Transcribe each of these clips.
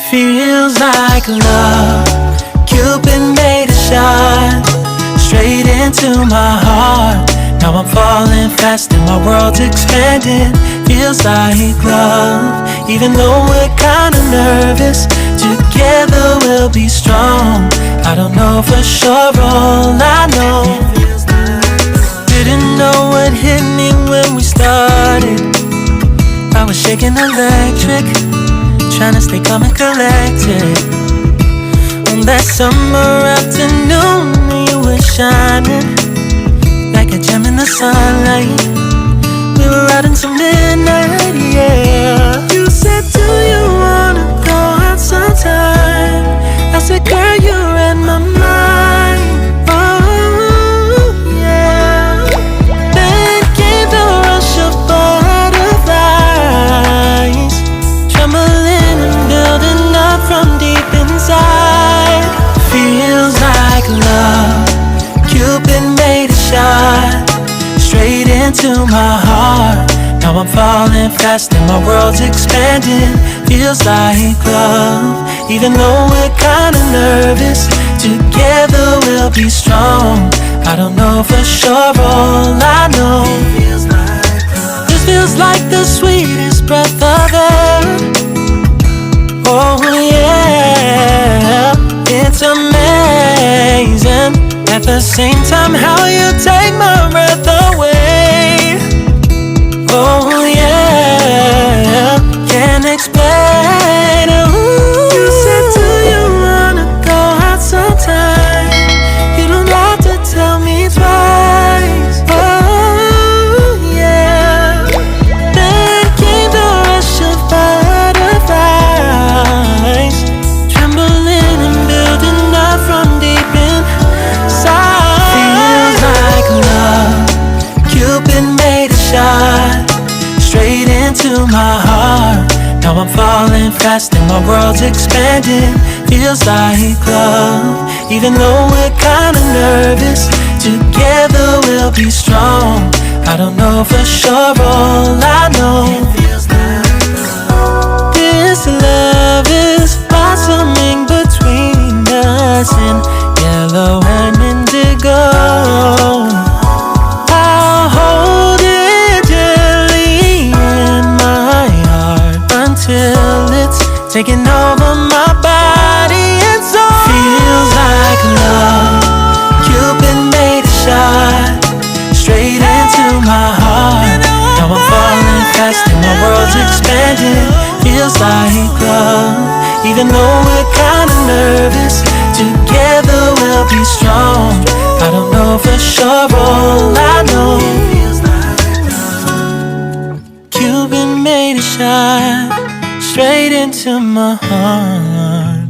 Feels like love. Cupid made a shot straight into my heart. Now I'm falling fast and my world's expanding. Feels like love. Even though we're kinda nervous, together we'll be strong. I don't know for sure, all I know. Didn't know what hit me when we started. I was shaking electric, trying to stay calm and collected. On that summer afternoon, you were shining like a gem in the sunlight. We were out until midnight, yeah. You said, do you wanna go out sometime? I said, girl, you read my mind. Oh, yeah. Then came the rush of butterflies, trembling and building up from deep inside. Feels like love. Cupid made a shot straight into my heart. Now I'm falling fast and my world's expanding. Feels like love. Even though we're kinda nervous, together we'll be strong. I don't know for sure, all I know. This feels like the sweetest breath of air. Oh yeah, it's amazing. At the same time, how you take my breath away. Oh yeah, can't explain. Ooh. You said, do you wanna go out sometime? You don't have to tell me twice. Oh yeah. Then came the rush of butterflies, trembling and building up from deep inside. Feels like love. Cupid made a shot straight into my heart. Now I'm falling fast and my world's expanding. Feels like love. Even though we're kinda nervous, together we'll be strong. I don't know for sure, all I know. This love is blossoming between us in yellow and indigo. I'll hold it gently in my heart until it's taking over my body and soul. Feels like love. Cupid made a shot straight into my heart. Now I'm falling fast and my world's expanding. Feels like love. Even though we're kinda nervous, together we'll be strong. I don't know for sure, all I know. Cupid made a shot straight into my heart.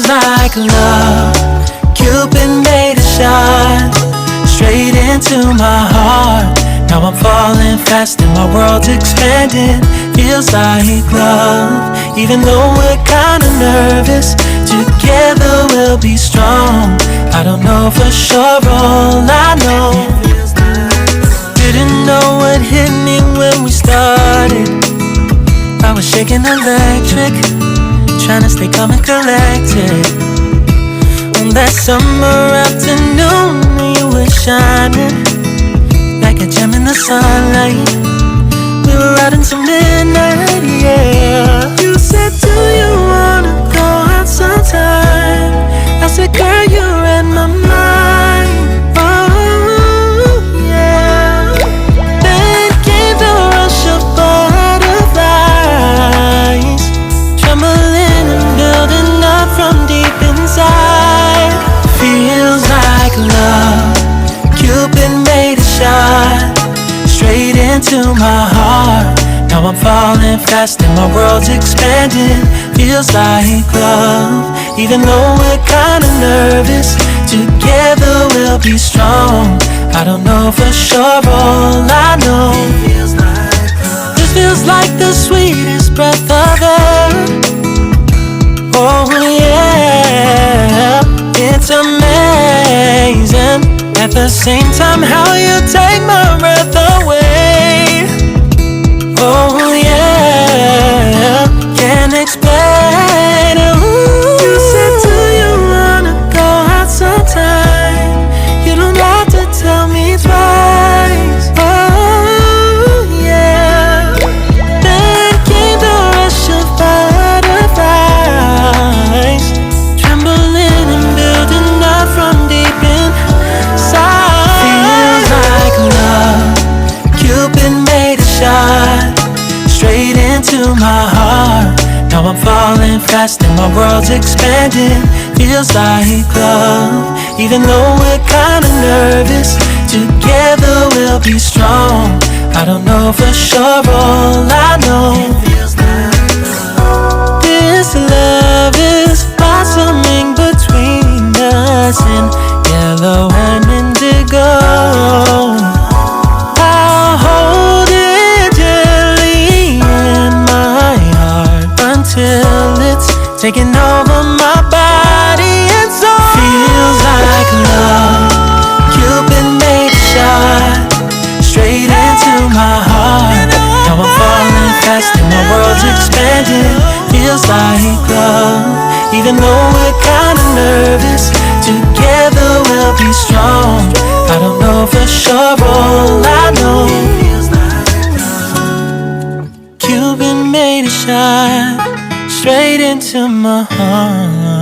Feels like love. Cupid made a shot straight into my heart. Now I'm falling fast and my world's expanding. Feels like love. Even though we're kinda nervous, together we'll be strong. I don't know for sure, all I know. Didn't know what hit me when we started. I was shaking electric, trying to stay calm and collected. On that summer afternoon, you were shining like a gem in the sunlight. We were out until midnight, yeah. You said, do you wanna go out sometime? I said, girl, you read my mind. Oh, yeah. Then came the rush of butterflies, trembling and building up from deep inside. Feels like love. Cupid made a shot straight into my heart. Now I'm falling fast and my world's expanding. Feels like love. Even though we're kinda nervous, together we'll be strong. I don't know for sure, all I know. This feels like the sweetest breath of air. Oh yeah, it's amazing. At the same time, how you take my breath away. Oh yeah, can't explain it. Ooh. You said, do you wanna go out sometime? You don't have to tell me twice. Oh yeah. Then came the rush of butterflies, trembling and building up from deep inside. Feels like love. Cupid made a shot straight into my heart. Now I'm falling fast and my world's expanding. Feels like love. Even though we're kinda nervous, together we'll be strong. I don't know for sure, all I know. This love is blossoming between us in yellow and indigo. I'll hold it gently in my heart until it's taking over my body and soul. Feels like love. Cupid made a shot straight into my heart. Now I'm falling fast and my world's expanding. Feels like love. Even though we're kinda nervous, together we'll be strong. I don't know for sure, all I know. Cupid made a shot straight into my heart.